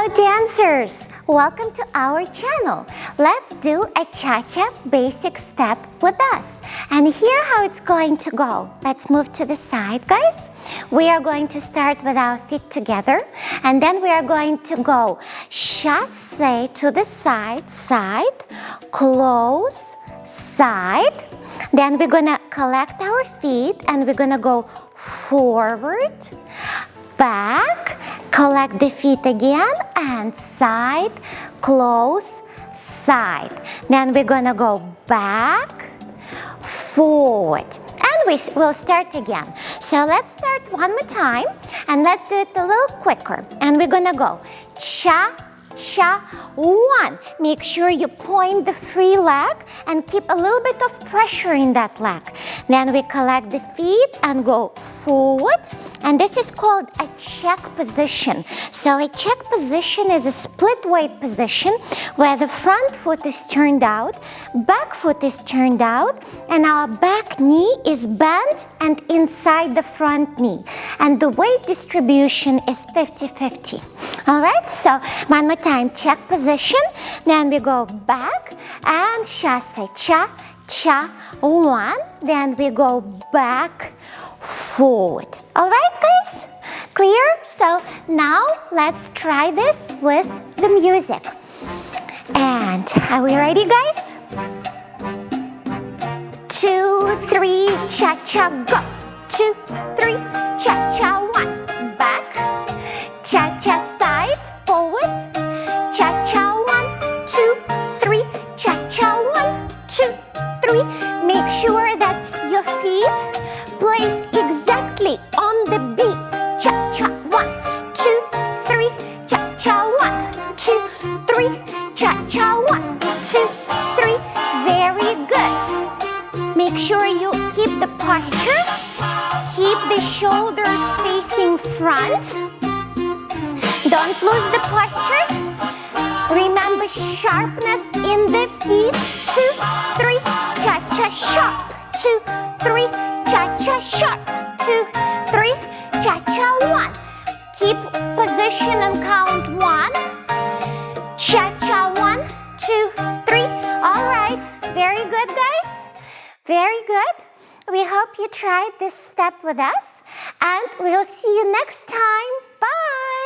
Hello dancers! Welcome to our channel. Let's do a cha-cha basic step with us. And here how it's going to go. Let's move to the side, guys. We are going to start with our feet together, and then we are going to go chasse to the side, side, close, side. Then we're gonna collect our feet and we're gonna go forward, back, collect the feet again, and side, close, side. Then we're gonna go back, forward, and we'll start again. So let's start one more time, and let's do it a little quicker. And we're gonna go cha, cha, one. Make sure you point the free leg and keep a little bit of pressure in that leg. Then we collect the feet and go forward, and this is called a check position. So a check position is a split weight position where the front foot is turned out, back foot is turned out, and our back knee is bent and inside the front knee. And the weight distribution is 50-50. All right, so one more time, check position, then we go back and chasse, cha, cha, one, then we go back, forward. All right, guys, clear? So now let's try this with the music. And are we ready, guys? 2, 3, cha-cha, go. 2, 3, cha-cha, one, back, cha-cha, side, forward, cha-cha, 1, 2, 3, cha-cha, 1, 2, 3. Make sure that your feet place exactly on the beat. Cha-cha, 1, 2, 3, cha-cha, 1, 2, 3, cha-cha, 1, 2, 3. Very good. Make sure you keep the posture. Keep the shoulders facing front. Don't lose the posture. Remember sharpness in the feet. 2, 3, cha-cha, sharp. 2, 3, cha-cha, sharp. 2, 3, cha-cha, 1. Keep position and count 1. Cha-cha, 1, 2, 3. All right, very good, guys. Very good. We hope you tried this step with us, and we'll see you next time. Bye.